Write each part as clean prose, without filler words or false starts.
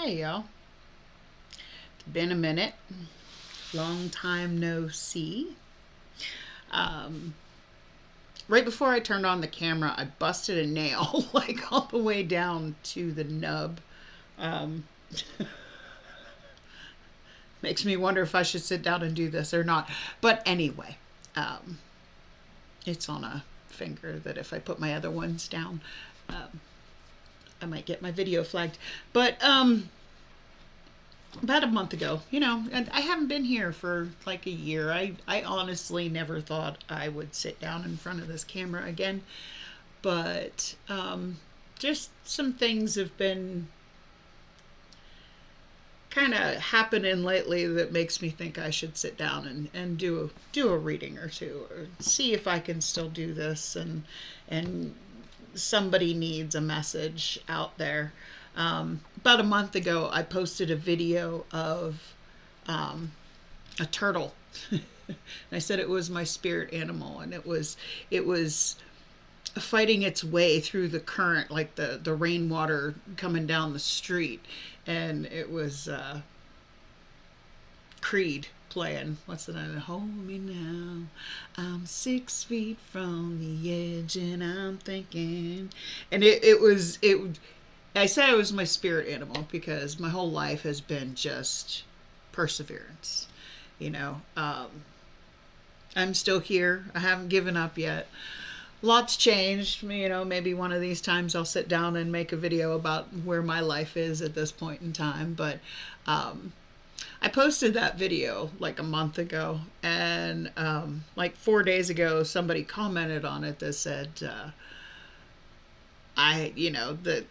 Hey y'all, it's been a minute. Long time no see. Um, right before I turned on the camera, I busted a nail like all the way down to the nub. Um, Makes me wonder if I should sit down and do this or not. But anyway, um, it's on a finger that if I put my other ones down, um, I might get my video flagged. But about a month ago, and I haven't been here for like a year. I honestly never thought I would sit down in front of this camera again, but just some things have been kind of happening lately that makes me think I should sit down and do a reading or two, or see if I can still do this, and somebody needs a message out there. About a month ago, I posted a video of a turtle. And I said it was my spirit animal, and it was fighting its way through the current, like the rainwater coming down the street, and it was Creed playing. What's the name? Hold me now. I'm 6 feet from the edge, and I'm thinking. And it was it. I said it was my spirit animal because my whole life has been just perseverance. You know, I'm still here. I haven't given up yet. Lots changed. Maybe one of these times I'll sit down and make a video about where my life is at this point in time. But I posted that video like a month ago, and like 4 days ago, somebody commented on it that said, that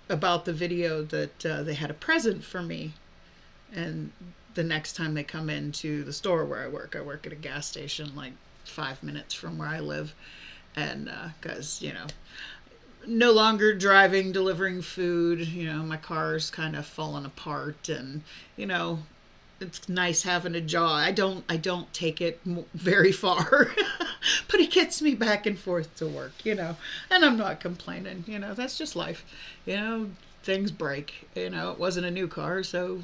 about the video that they had a present for me, and the next time they come into the store where I work at a gas station like 5 minutes from where I live, and because no longer driving, delivering food. My car's kind of fallen apart, and it's nice having a job. I don't take it very far, but it gets me back and forth to work. And I'm not complaining. That's just life. Things break. It wasn't a new car, so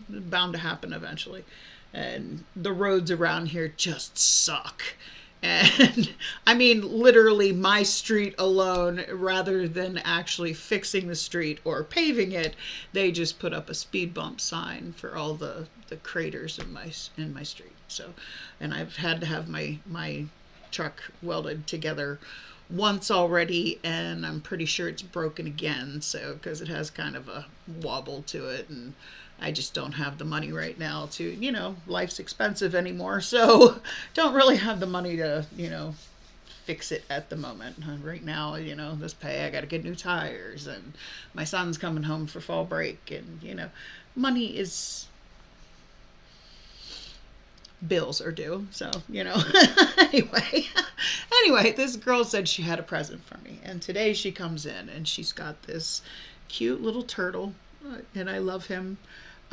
it's bound to happen eventually. And the roads around here just suck. And I mean, literally, my street alone, rather than actually fixing the street or paving it, they just put up a speed bump sign for all the craters in my street. So, and I've had to have my truck welded together once already, and I'm pretty sure it's broken again. So, because it has kind of a wobble to it, and I just don't have the money right now to, life's expensive anymore. So don't really have the money to, fix it at the moment. Right now, this pay, I got to get new tires, and my son's coming home for fall break, and, money is, bills are due. So, anyway, anyway, this girl said she had a present for me, and today she comes in and she's got this cute little turtle, and I love him.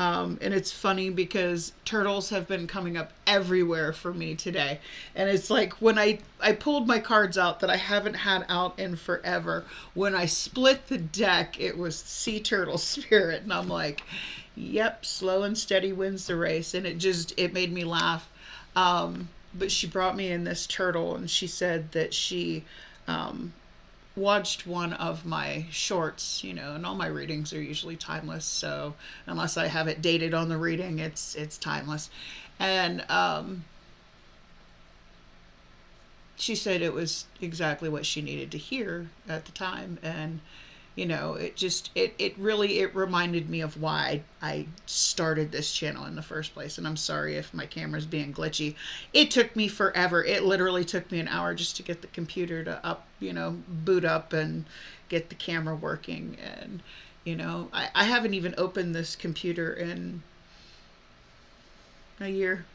And it's funny because turtles have been coming up everywhere for me today. And it's like when I pulled my cards out that I haven't had out in forever. When I split the deck, it was Sea Turtle Spirit. And I'm like, yep, slow and steady wins the race. And it made me laugh. But she brought me in this turtle, and she said that she watched one of my shorts, and all my readings are usually timeless. So unless I have it dated on the reading, it's timeless. And she said it was exactly what she needed to hear at the time. And it reminded me of why I started this channel in the first place. And I'm sorry if my camera's being glitchy. It took me forever. It literally took me an hour just to get the computer to boot up and get the camera working. And I haven't even opened this computer in a year.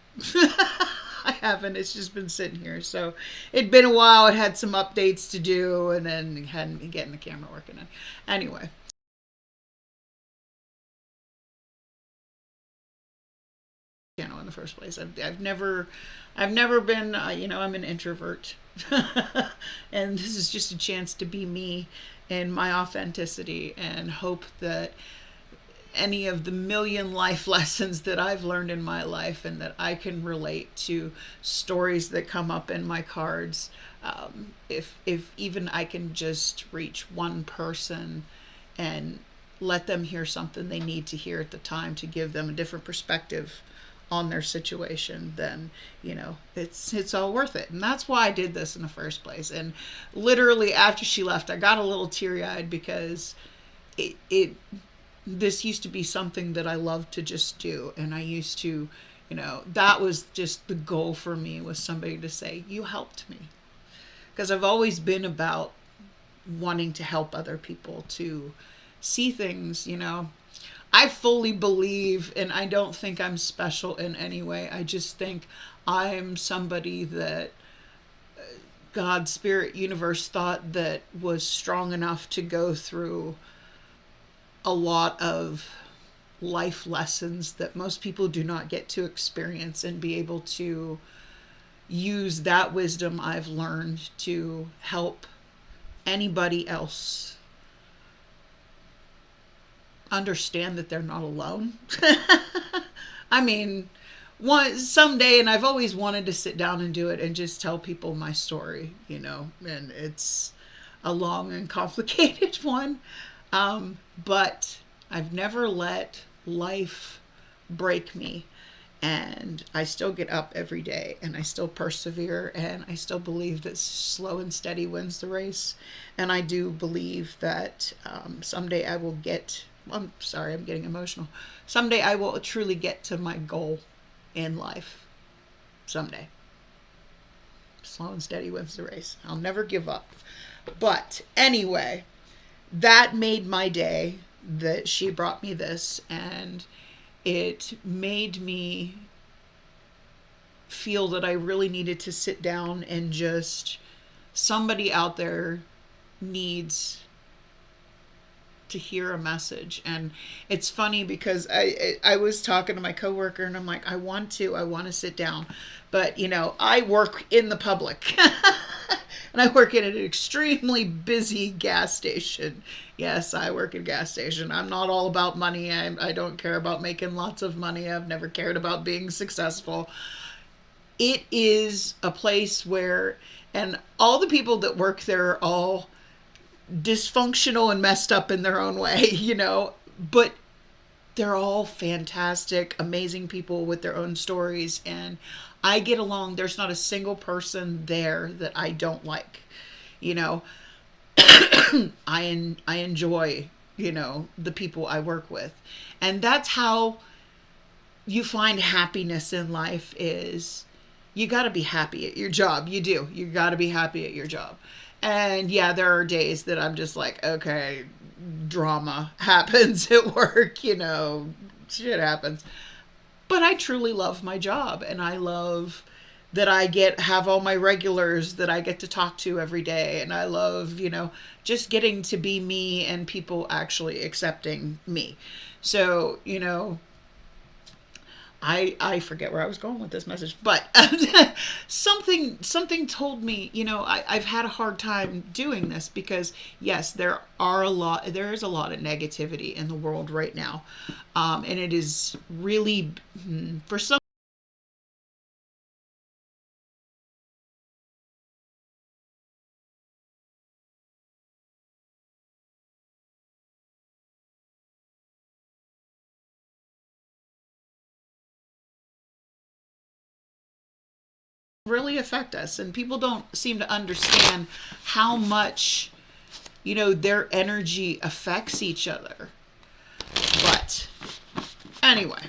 I haven't. It's just been sitting here. So it'd been a while. It had some updates to do, and then hadn't been getting the camera working. Anyway. Channel in the first place. I've never been, I'm an introvert. And this is just a chance to be me and my authenticity, and hope that any of the million life lessons that I've learned in my life, and that I can relate to stories that come up in my cards. If even I can just reach one person and let them hear something they need to hear at the time to give them a different perspective on their situation, then it's all worth it. And that's why I did this in the first place. And literally after she left, I got a little teary-eyed, because it this used to be something that I loved to just do. And I used to, that was just the goal for me, was somebody to say, you helped me. Because I've always been about wanting to help other people to see things. I fully believe, and I don't think I'm special in any way. I just think I'm somebody that God, Spirit, Universe thought that was strong enough to go through a lot of life lessons that most people do not get to experience, and be able to use that wisdom I've learned to help anybody else understand that they're not alone. I mean, someday, and I've always wanted to sit down and do it and just tell people my story, and it's a long and complicated one. But I've never let life break me. And I still get up every day, and I still persevere, and I still believe that slow and steady wins the race. And I do believe that someday I will get, I'm sorry, I'm getting emotional. Someday I will truly get to my goal in life. Someday. Slow and steady wins the race. I'll never give up. But anyway, that made my day, that she brought me this, and it made me feel that I really needed to sit down and just, somebody out there needs to hear a message. And it's funny, because I was talking to my coworker, and I'm like, I want to sit down, but I work in the public. And I work at an extremely busy gas station. Yes, I work at a gas station. I'm not all about money. I don't care about making lots of money. I've never cared about being successful. It is a place where, and all the people that work there are all dysfunctional and messed up in their own way, but they're all fantastic, amazing people with their own stories, and I get along. There's not a single person there that I don't like. I enjoy, the people I work with. And that's how you find happiness in life, is you got to be happy at your job. You do. You got to be happy at your job. And yeah, there are days that I'm just like, okay, drama happens at work, shit happens. But I truly love my job, and I love that I have all my regulars that I get to talk to every day. And I love, just getting to be me, and people actually accepting me. So, I forget where I was going with this message, but something told me, I've had a hard time doing this, because yes, there is a lot of negativity in the world right now. And it is really, for some, really affect us, and people don't seem to understand how much, their energy affects each other. But anyway,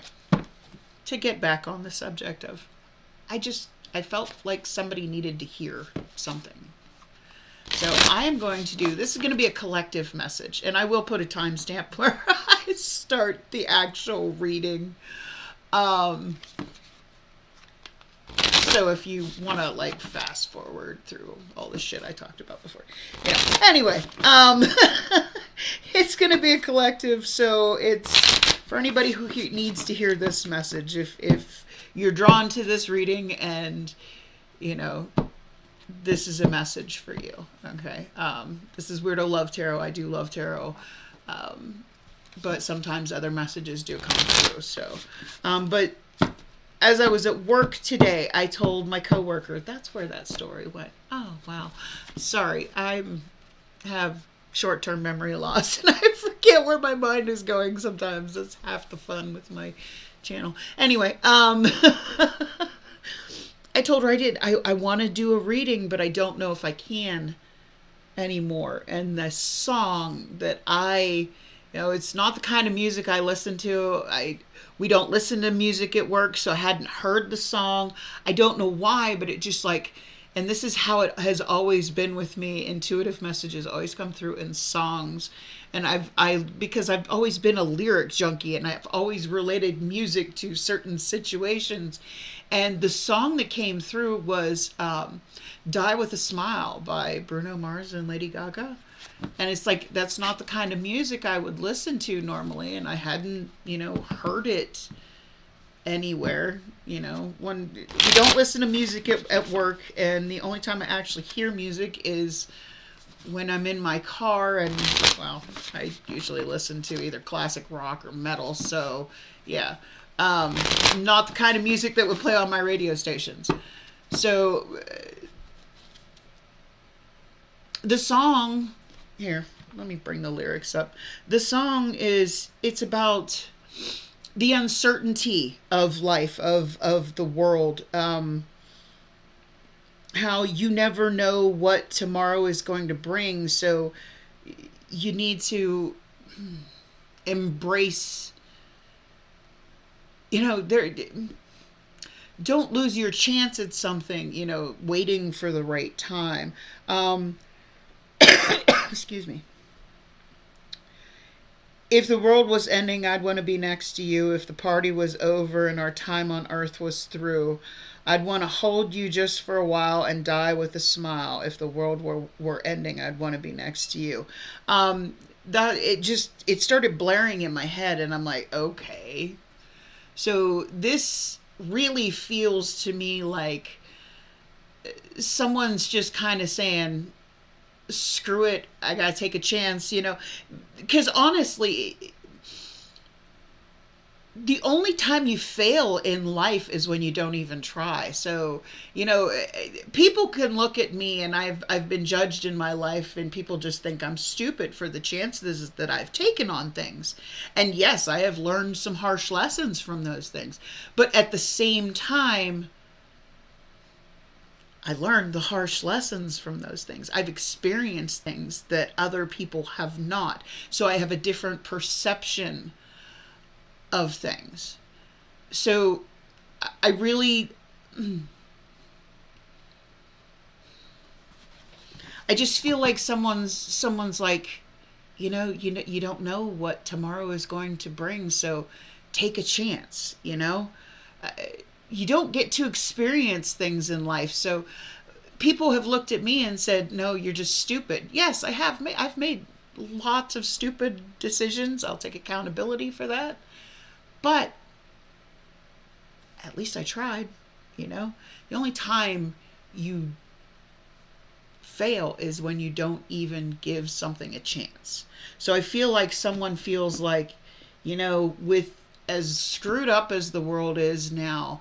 to get back on the subject of, I felt like somebody needed to hear something. So I am going to this is going to be a collective message, and I will put a timestamp where I start the actual reading. So if you want to fast forward through all the shit I talked about before. Yeah. Anyway, it's going to be a collective, so it's for anybody who needs to hear this message. If you're drawn to this reading, and this is a message for you. Okay. This is Weirdo Love Tarot. I do love tarot. but sometimes other messages do come through. So, but as I was at work today, I told my coworker, that's where that story went. Oh, wow. Sorry, I have short-term memory loss and I forget where my mind is going sometimes. That's half the fun with my channel. Anyway, I told her I want to do a reading, but I don't know if I can anymore. And the song that it's not the kind of music I listen to. We don't listen to music at work, so I hadn't heard the song. I don't know why, but it just and this is how it has always been with me. Intuitive messages always come through in songs. And because I've always been a lyric junkie and I've always related music to certain situations. And the song that came through was Die With a Smile by Bruno Mars and Lady Gaga. And it's that's not the kind of music I would listen to normally. And I hadn't, heard it anywhere. When you don't listen to music at work, and the only time I actually hear music is when I'm in my car, and I usually listen to either classic rock or metal. So yeah, not the kind of music that would play on my radio stations. So the song here, let me bring the lyrics up. The song it's about the uncertainty of life, of the world, how you never know what tomorrow is going to bring. So you need to embrace, don't lose your chance at something, waiting for the right time. Excuse me. If the world was ending, I'd want to be next to you. If the party was over and our time on earth was through, I'd want to hold you just for a while and die with a smile. If the world were ending, I'd want to be next to you. It started blaring in my head, and I'm like, okay. So this really feels to me like someone's just kind of saying, screw it, I gotta take a chance, because honestly, the only time you fail in life is when you don't even try. So, people can look at me, and I've been judged in my life, and people just think I'm stupid for the chances that I've taken on things. And yes, I have learned some harsh lessons from those things. But at the same time, I learned the harsh lessons from those things. I've experienced things that other people have not. So I have a different perception of things. So I really, I just feel like someone's like, you don't know what tomorrow is going to bring. So take a chance, you don't get to experience things in life. So people have looked at me and said, no, you're just stupid. Yes, I've made lots of stupid decisions. I'll take accountability for that. But at least I tried, The only time you fail is when you don't even give something a chance. So I feel like someone feels like, with as screwed up as the world is now,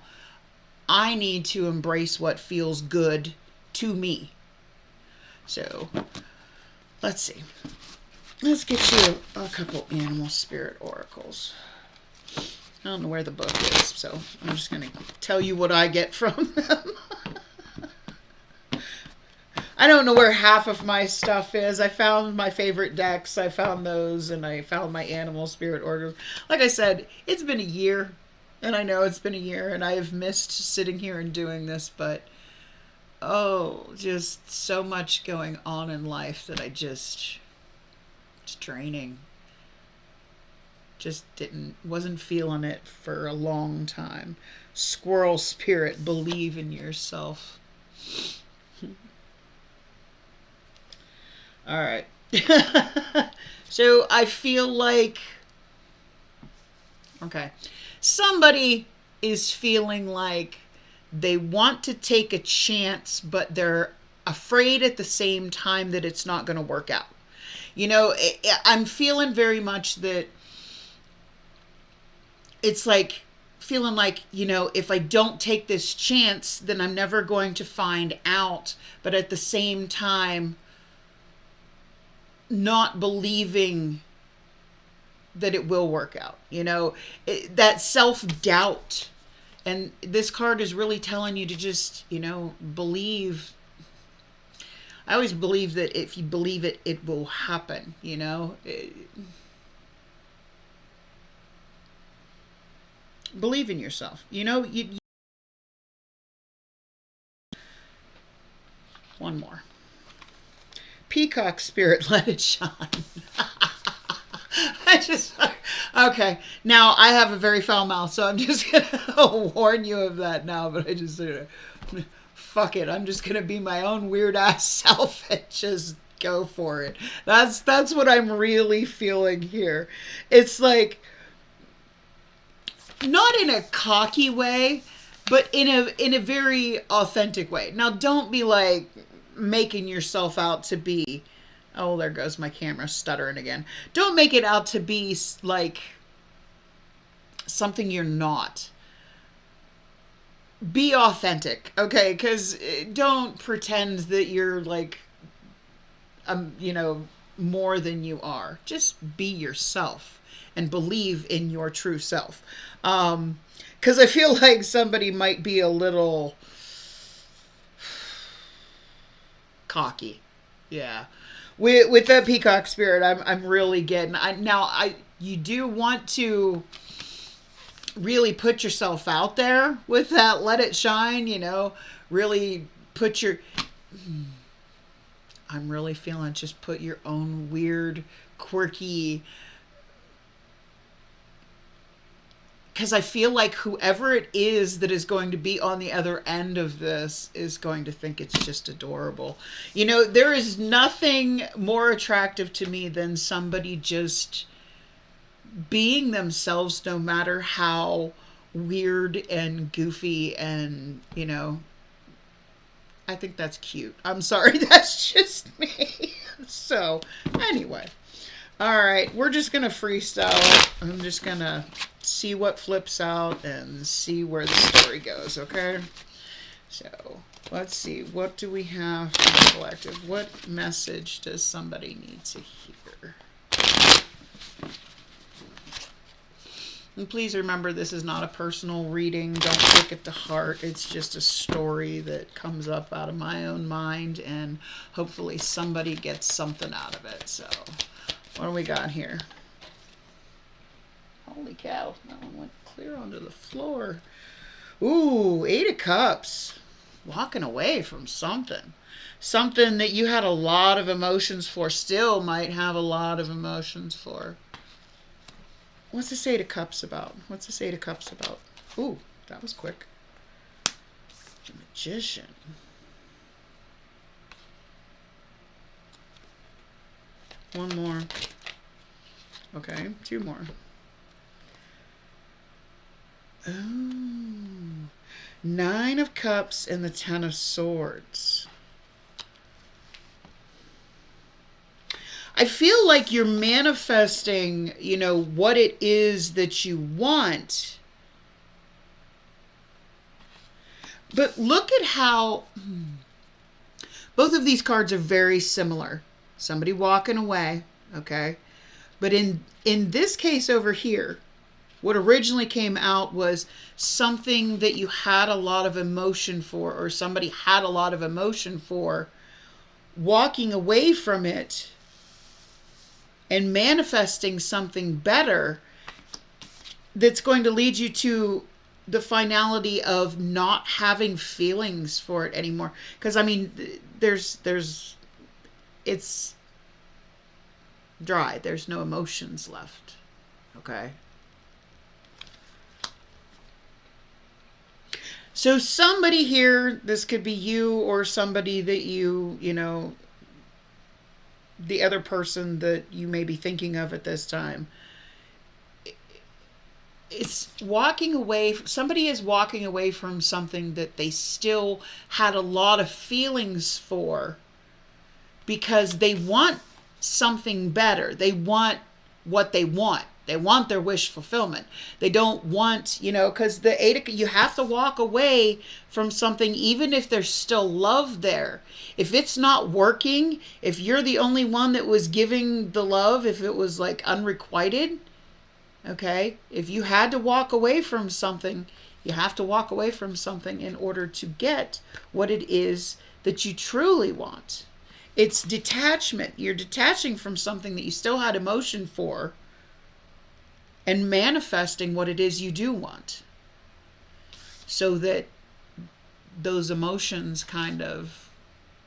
I need to embrace what feels good to me. So let's see. Let's get you a couple animal spirit oracles. I don't know where the book is, so I'm just going to tell you what I get from them. I don't know where half of my stuff is. I found my favorite decks. I found those, and I found my animal spirit oracles. Like I said, it's been a year. And I know it's been a year, and I have missed sitting here and doing this, but just so much going on in life that it's draining. Just wasn't feeling it for a long time. Squirrel spirit, believe in yourself. All right. So I feel like, okay, somebody is feeling like they want to take a chance, but they're afraid at the same time that it's not going to work out. I'm feeling very much that it's like feeling like, if I don't take this chance, then I'm never going to find out. But at the same time, not believing that it will work out, that self-doubt. And this card is really telling you to just, believe. I always believe that if you believe it, it will happen, believe in yourself. One more. Peacock spirit, let it shine. Okay. Now I have a very foul mouth, so I'm just gonna warn you of that now. But I just fuck it. I'm just gonna be my own weird ass self and just go for it. That's what I'm really feeling here. It's like, not in a cocky way, but in a very authentic way. Now, don't be like making yourself out to be, oh, there goes my camera stuttering again. Don't make it out to be like something you're not. Be authentic, okay? Because don't pretend that you're like, more than you are. Just be yourself and believe in your true self. Because I feel like somebody might be a little cocky. Yeah. With the peacock spirit, I'm really getting. You do want to really put yourself out there with that. Let it shine. Really put your. I'm really feeling just put your own weird, quirky. Because I feel like whoever it is that is going to be on the other end of this is going to think it's just adorable. There is nothing more attractive to me than somebody just being themselves, no matter how weird and goofy and, I think that's cute. I'm sorry, that's just me. So, anyway. All right, we're just going to freestyle. I'm just going to see what flips out and see where the story goes, okay? So, let's see. What do we have for the collective? What message does somebody need to hear? And please remember, this is not a personal reading. Don't take it to heart. It's just a story that comes up out of my own mind, and hopefully somebody gets something out of it. So, what do we got here? Holy cow. That one went clear onto the floor. Ooh, 8 of Cups. Walking away from something. Something that you had a lot of emotions for. Still might have a lot of emotions for. What's this 8 of Cups about? What's this 8 of Cups about? Ooh, that was quick. The Magician. One more. Okay, 2 more. Oh. 9 of Cups and the 10 of Swords. I feel like you're manifesting, what it is that you want. But look at how both of these cards are very similar. Somebody walking away, okay? But in this case over here, what originally came out was something that you had a lot of emotion for, or somebody had a lot of emotion for, walking away from it and manifesting something better that's going to lead you to the finality of not having feelings for it anymore. Because, it's dry. There's no emotions left. Okay? So somebody here, this could be you or somebody that the other person that you may be thinking of at this time. It's walking away. Somebody is walking away from something that they still had a lot of feelings for, because they want something better. They want what they want. They want their wish fulfillment. They don't want, because the eight, you have to walk away from something, even if there's still love there. If it's not working, if you're the only one that was giving the love, if it was like unrequited, okay, if you had to walk away from something, you have to walk away from something in order to get what it is that you truly want. It's detachment. You're detaching from something that you still had emotion for and manifesting what it is you do want, so that those emotions kind of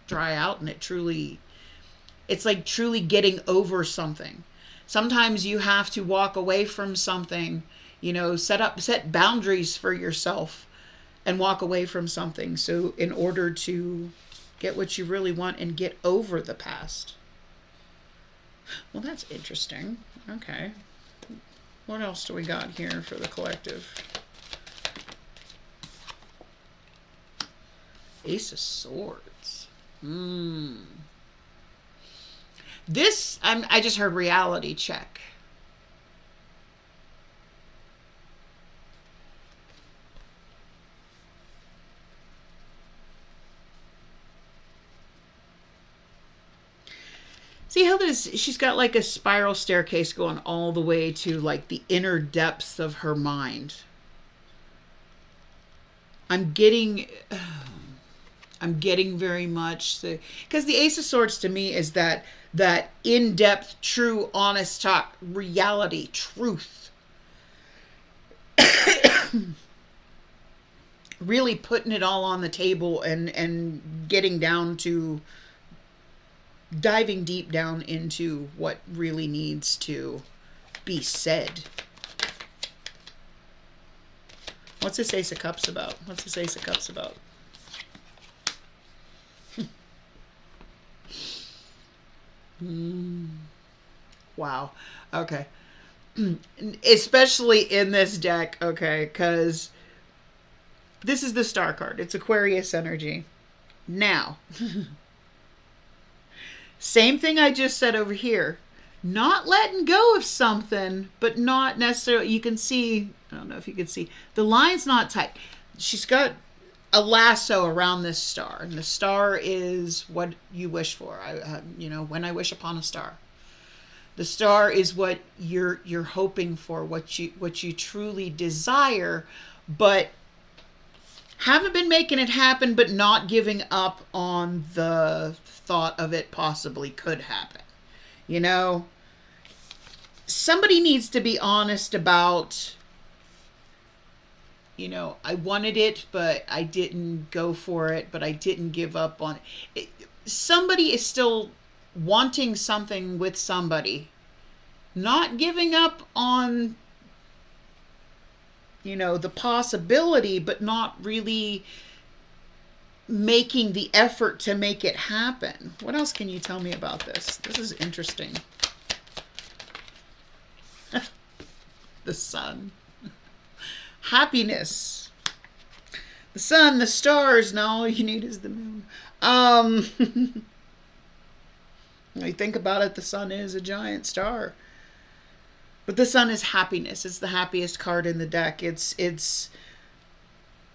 dry out and it's like truly getting over something. Sometimes you have to walk away from something, set boundaries for yourself and walk away from something, so in order to get what you really want and get over the past. Well, that's interesting. Okay. What else do we got here for the collective? Ace of Swords. This, I just heard reality check. See how she's got like a spiral staircase going all the way to like the inner depths of her mind. I'm getting very much because the Ace of Swords to me is that in-depth, true, honest talk, reality, truth. Really putting it all on the table and getting down to diving deep down into what really needs to be said. What's this Ace of Cups about? What's this Ace of Cups about? Wow. Okay. Especially in this deck, okay, because this is the Star card. It's Aquarius energy. Now, same thing I just said over here. Not letting go of something, but not necessarily, you can see, I don't know if you can see, the line's not tight. She's got a lasso around this star, and the star is what you wish for. When I wish upon a star. The star is what you're hoping for, what you truly desire, but haven't been making it happen, but not giving up on the thought of it possibly could happen. Somebody needs to be honest about, I wanted it, but I didn't go for it, but I didn't give up on it. Somebody is still wanting something with somebody, not giving up on, the possibility, but not really making the effort to make it happen. What else can you tell me about this? This is interesting. The Sun. Happiness. The sun, the stars. Now all you need is the moon. You think about it, the sun is a giant star. But the sun is happiness. It's the happiest card in the deck. It's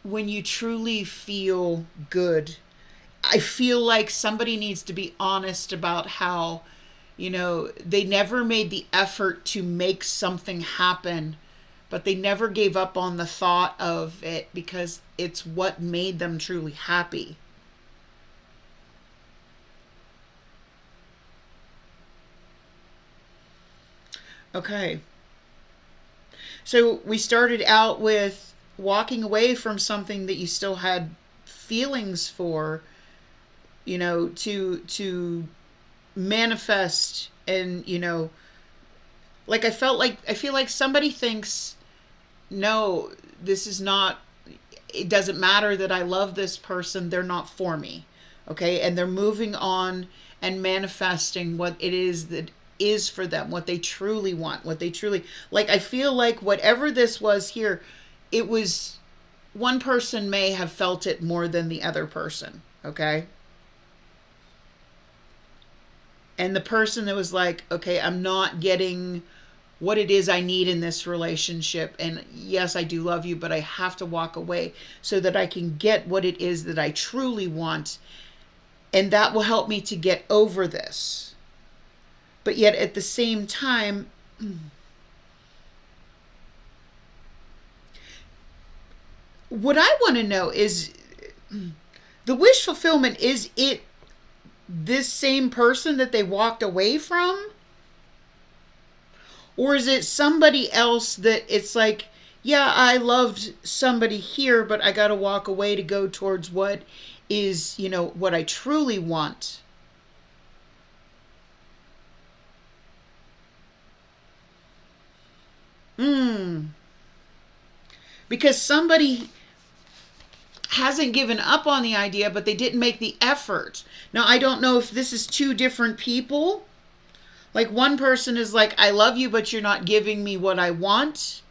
when you truly feel good. I feel like somebody needs to be honest about how, they never made the effort to make something happen, but they never gave up on the thought of it because it's what made them truly happy. Okay. So we started out with walking away from something that you still had feelings for, to manifest and, like I feel like somebody thinks, no, this is not, it doesn't matter that I love this person, they're not for me. Okay. And they're moving on and manifesting what it is that is for them, what they truly want, what they truly like. I feel like whatever this was here, it was one person may have felt it more than the other person. Okay. And the person that was like, okay, I'm not getting what it is I need in this relationship. And yes, I do love you, but I have to walk away so that I can get what it is that I truly want. And that will help me to get over this. But yet at the same time, what I want to know is the wish fulfillment, is it this same person that they walked away from? Or is it somebody else that it's like, yeah, I loved somebody here, but I got to walk away to go towards what is, what I truly want? Because somebody hasn't given up on the idea, but they didn't make the effort. Now, I don't know if this is two different people. Like, one person is like, I love you, but you're not giving me what I want.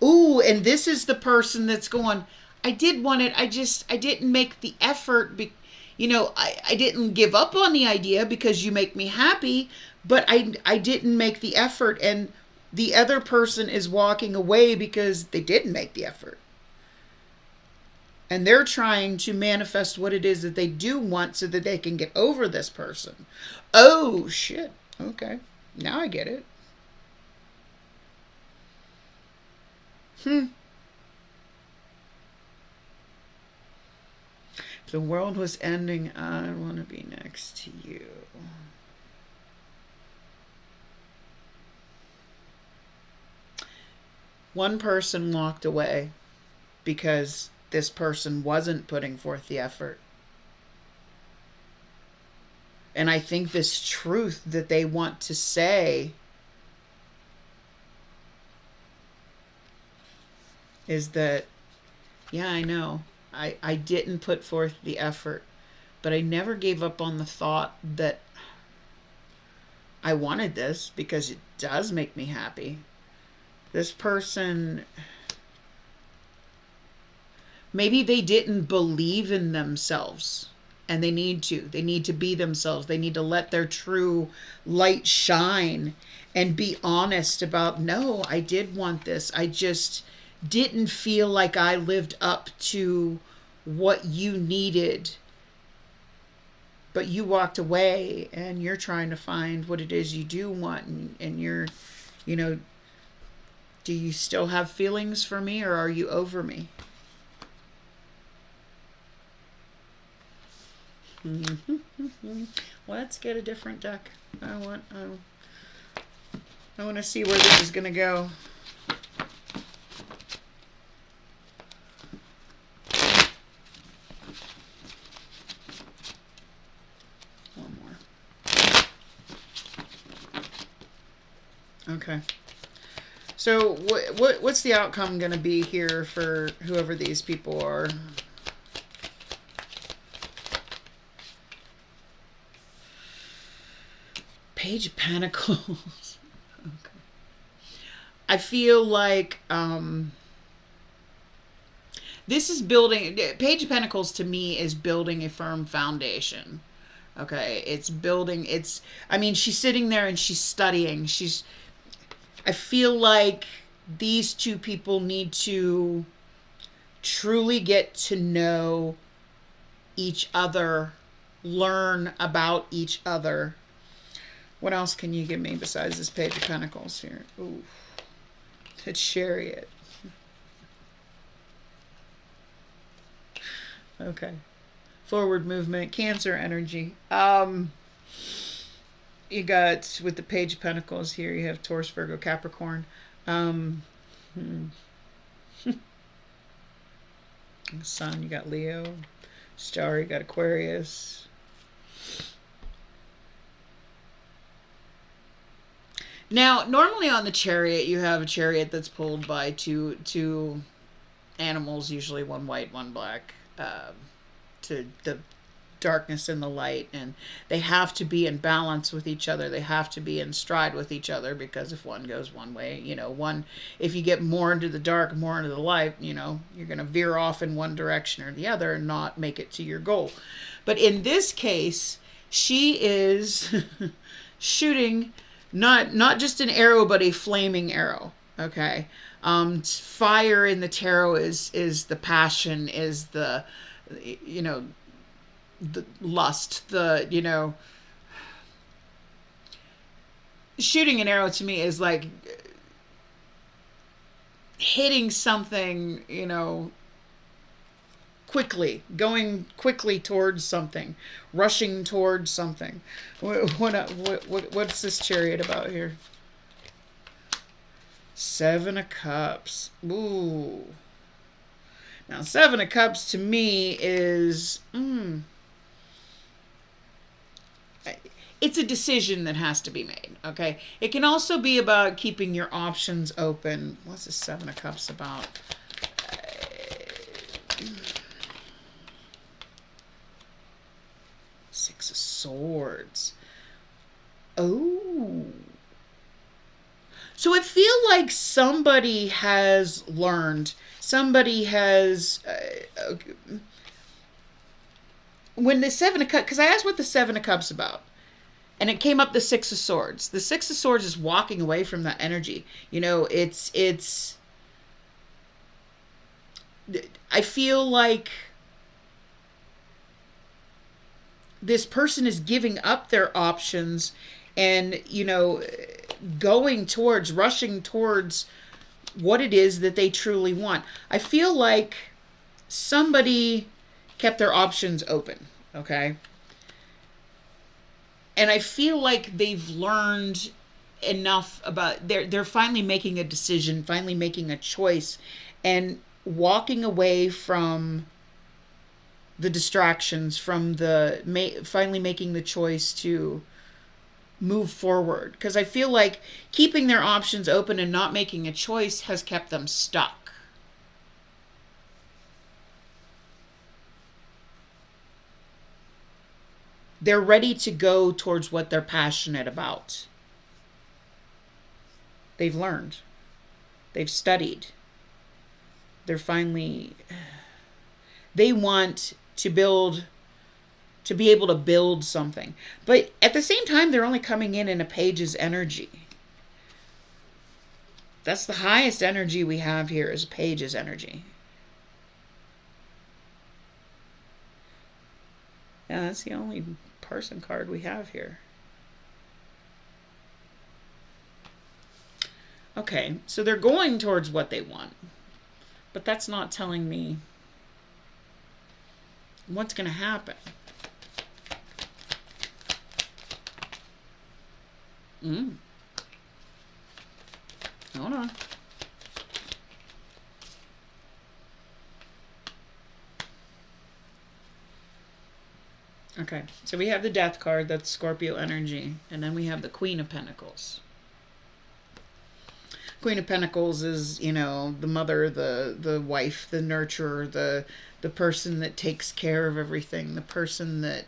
Ooh, and this is the person that's going, I did want it. I didn't make the effort. I didn't give up on the idea because you make me happy, but I didn't make the effort. And the other person is walking away because they didn't make the effort. And they're trying to manifest what it is that they do want so that they can get over this person. Oh, shit. Okay. Now I get it. If the world was ending, I want to be next to you. One person walked away because this person wasn't putting forth the effort. And I think this truth that they want to say is that, yeah, I know. I didn't put forth the effort, but I never gave up on the thought that I wanted this because it does make me happy. This person, maybe they didn't believe in themselves, and they need to be themselves. They need to let their true light shine and be honest about, no, I did want this. I just didn't feel like I lived up to what you needed. But you walked away and you're trying to find what it is you do want. And you're, do you still have feelings for me, or are you over me? Let's get a different deck. I want to see where this is going to go. One more. Okay. So what's the outcome going to be here for whoever these people are? Page of Pentacles. Okay. I feel like this is building. Page of Pentacles to me is building a firm foundation. Okay, it's building. She's sitting there and she's studying. I feel like these two people need to truly get to know each other, learn about each other. What else can you give me besides this Page of Pentacles here? Ooh, the Chariot. Okay. Forward movement, Cancer energy. You got, with the Page of Pentacles here, you have Taurus, Virgo, Capricorn. Sun, you got Leo. Star, you got Aquarius. Now, normally on the Chariot, you have a chariot that's pulled by two animals, usually one white, one black, to the darkness and the light, and they have to be in balance with each other. They have to be in stride with each other, because if one goes one way, if you get more into the dark, more into the light, you're going to veer off in one direction or the other and not make it to your goal. But in this case, she is shooting Not just an arrow, but a flaming arrow. Okay. Fire in the tarot is the passion, is the, you know, the lust, the, you know, shooting an arrow to me is like hitting something, you know, quickly, going quickly towards something, rushing towards something. What's this chariot about here? Seven of Cups. Ooh. Now, Seven of Cups to me is... it's a decision that has to be made, okay? It can also be about keeping your options open. What's the Seven of Cups about? Six of Swords. Oh. So I feel like somebody has learned. Somebody has... when the Seven of Cups... Because I asked what the Seven of Cups about. And it came up the Six of Swords. The Six of Swords is walking away from that energy. You know, it's... I feel like this person is giving up their options and, you know, rushing towards what it is that they truly want. I feel like somebody kept their options open, okay? And I feel like they've learned enough about, they're finally making a decision, finally making a choice, and walking away from the distractions, from finally making the choice to move forward. Because I feel like keeping their options open and not making a choice has kept them stuck. They're ready to go towards what they're passionate about. They've learned. They've studied. They want to be able to build something. But at the same time, they're only coming in a page's energy. That's the highest energy we have here, is page's energy. Yeah, that's the only person card we have here. Okay, so they're going towards what they want. But that's not telling me what's going to happen. Hold on. Okay, so we have the Death card, that's Scorpio energy, and then we have the Queen of Pentacles. Queen of Pentacles is, you know, the mother, the wife, the nurturer, the person that takes care of everything, the person that...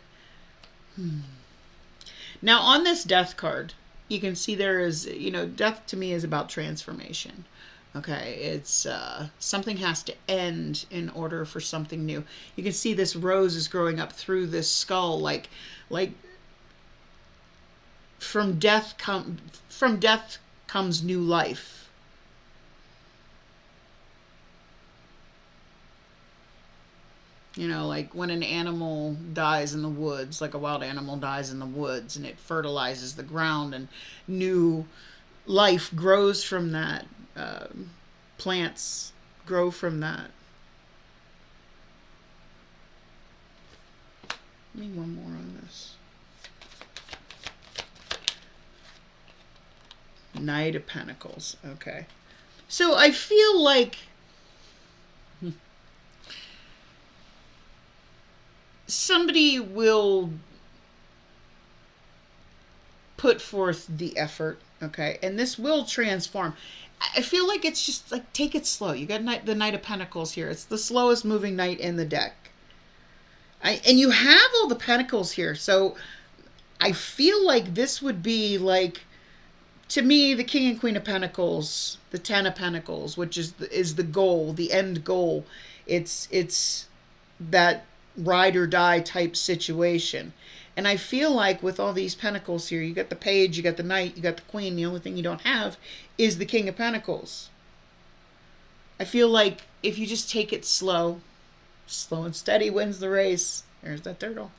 Now, on this Death card, you can see there is, you know, Death to me is about transformation. Okay, it's something has to end in order for something new. You can see this rose is growing up through this skull, like from death comes new life. You know, like when an animal dies in the woods, like a wild animal dies in the woods, and it fertilizes the ground, and new life grows from that. Plants grow from that. Give me one more on this. Knight of Pentacles. Okay. So I feel like somebody will put forth the effort, okay? And this will transform. I feel like it's just like, take it slow. You got the Knight of Pentacles here. It's the slowest moving knight in the deck. And you have all the pentacles here. So I feel like this would be like, to me, the King and Queen of Pentacles, the Ten of Pentacles, which is the goal, the end goal. It's that ride or die type situation. And I feel like with all these pentacles here, you got the page, you got the knight, you got the queen. The only thing you don't have is the king of pentacles. I feel like if you just take it slow, slow and steady wins the race. There's that turtle.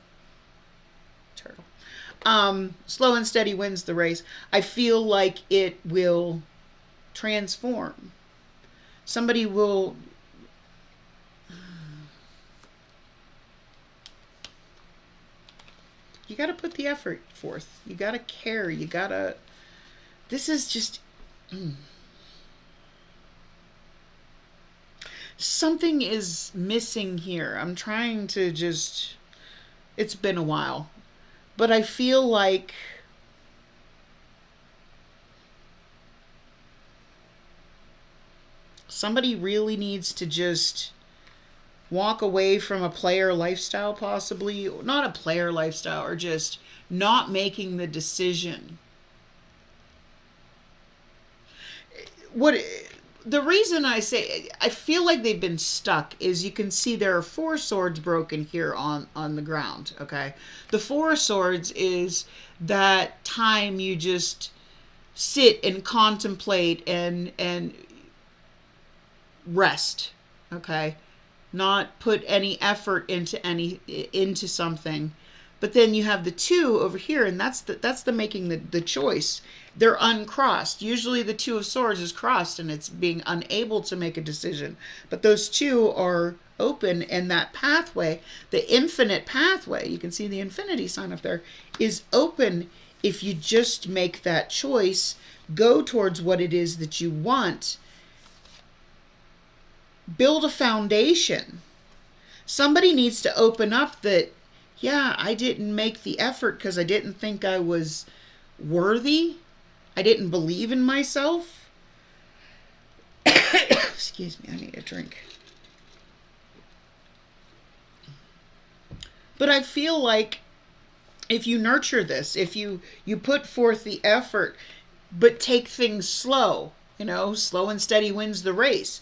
Slow and steady wins the race. I feel like it will transform. Somebody will... You got to put the effort forth. You got to care. You got to... This is just... Something is missing here. I'm trying to just... It's been a while. But I feel like somebody really needs to just walk away from a player lifestyle, possibly. Not a player lifestyle, or just not making the decision. The reason I say I feel like they've been stuck is you can see there are 4 swords broken here on the ground, okay? The 4 of swords is that time you just sit and contemplate and rest, okay? Not put any effort into something. But then you have the 2 over here, and that's the making the choice. They're uncrossed. Usually the 2 of swords is crossed, and it's being unable to make a decision. But those 2 are open, and that pathway, the infinite pathway, you can see the infinity sign up there, is open if you just make that choice, go towards what it is that you want, build a foundation. Somebody needs to open up that, yeah, I didn't make the effort because I didn't think I was worthy. I didn't believe in myself. Excuse me, I need a drink. But I feel like if you nurture this, if you put forth the effort, but take things slow, slow and steady wins the race,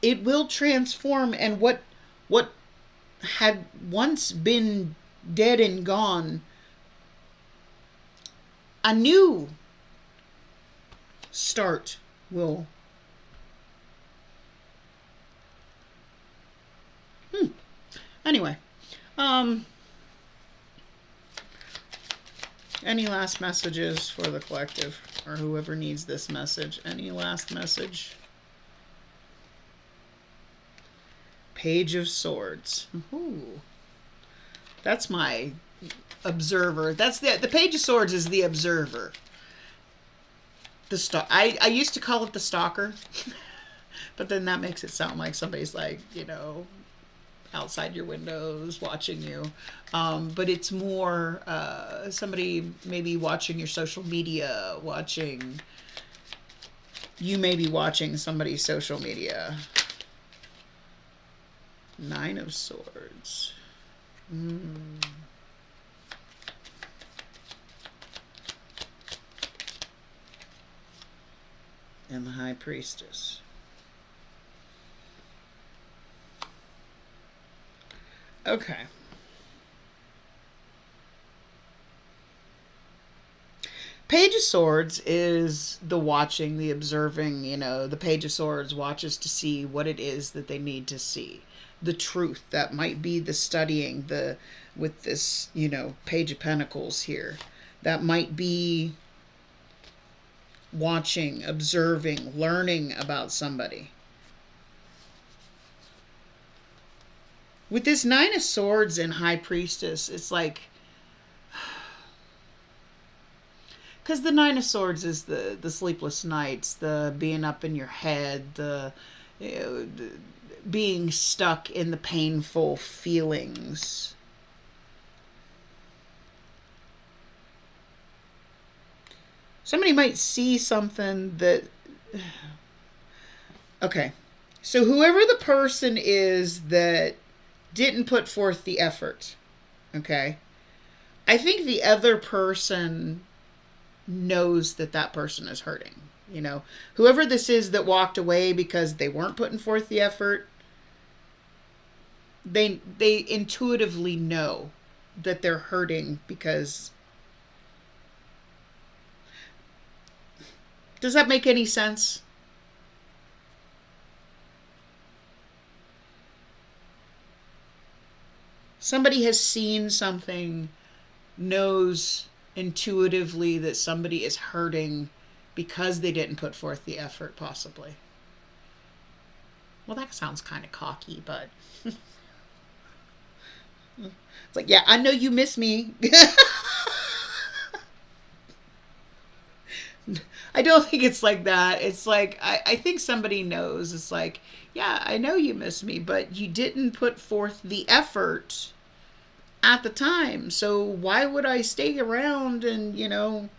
it will transform, and what had once been dead and gone, a new start will. Anyway, any last messages for the collective, or whoever needs this message? Any last message? Page of Swords. Ooh. That's my observer. That's the Page of Swords is the observer. I used to call it the stalker, but then that makes it sound like somebody's like, outside your windows watching you. But it's more somebody maybe watching your social media, you may be watching somebody's social media. 9 of Swords. And the High Priestess. Okay. Page of Swords is the watching, the observing, the Page of Swords watches to see what it is that they need to see. The truth. That might be the studying, with this, Page of Pentacles here. That might be watching, observing, learning about somebody. With this 9 of Swords and High Priestess, it's like, because the 9 of Swords is the sleepless nights, the being up in your head, the being stuck in the painful feelings. Somebody might see something that... Okay. So whoever the person is that didn't put forth the effort, okay, I think the other person knows that person is hurting. Whoever this is that walked away because they weren't putting forth the effort, they intuitively know that they're hurting because... Does that make any sense? Somebody has seen something, knows intuitively that somebody is hurting because they didn't put forth the effort, possibly. Well, that sounds kind of cocky, but it's like, yeah, I know you miss me. I don't think it's like that. It's like, I think somebody knows. It's like, yeah, I know you miss me, but you didn't put forth the effort at the time. So why would I stay around and,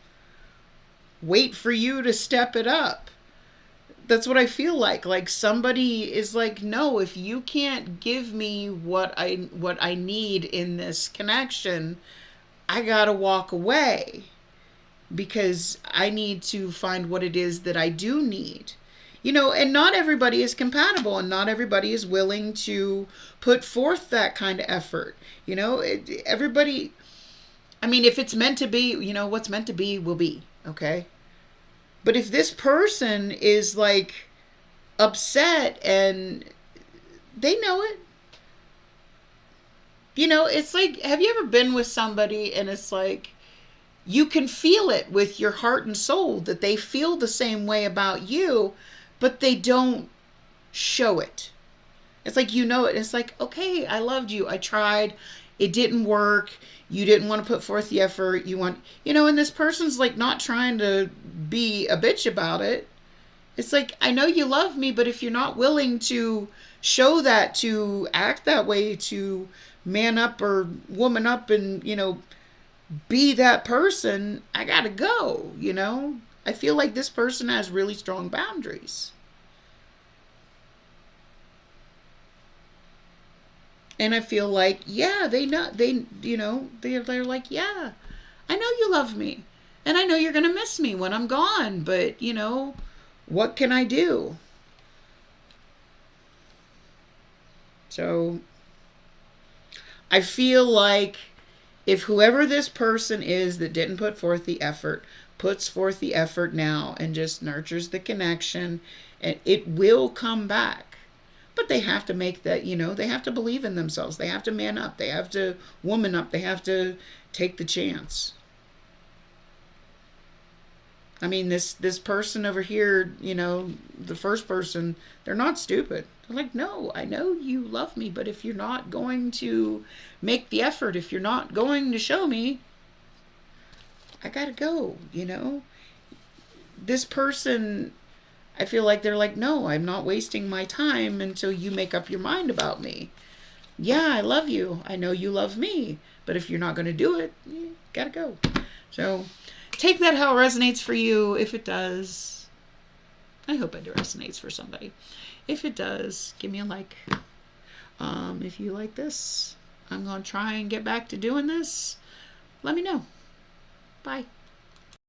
wait for you to step it up? That's what I feel like. Like somebody is like, no, if you can't give me what I need in this connection, I gotta walk away because I need to find what it is that I do need. And not everybody is compatible and not everybody is willing to put forth that kind of effort. Everybody, I mean, if it's meant to be, what's meant to be will be, okay? But if this person is like upset and they know it, it's like, have you ever been with somebody and it's like, you can feel it with your heart and soul that they feel the same way about you, but they don't show it. It's like, it. It's like, okay, I loved you. I tried. It didn't work. You didn't want to put forth the effort. And this person's like not trying to be a bitch about it. It's like, I know you love me, but if you're not willing to show that, to act that way, to man up or woman up and, be that person, I gotta go, I feel like this person has really strong boundaries. And I feel like, yeah, they're like, yeah, I know you love me. And I know you're going to miss me when I'm gone. But, what can I do? So I feel like if whoever this person is that didn't put forth the effort, puts forth the effort now and just nurtures the connection, and it will come back. But they have to make that, they have to believe in themselves. They have to man up. They have to woman up. They have to take the chance. I mean, this person over here, the first person, they're not stupid. They're like, no, I know you love me, but if you're not going to make the effort, if you're not going to show me, I gotta go, This person, I feel like they're like, no, I'm not wasting my time until you make up your mind about me. Yeah, I love you. I know you love me. But if you're not going to do it, you gotta go. So take that how it resonates for you. If it does, I hope it resonates for somebody. If it does, give me a like. If you like this, I'm going to try and get back to doing this. Let me know. Bye.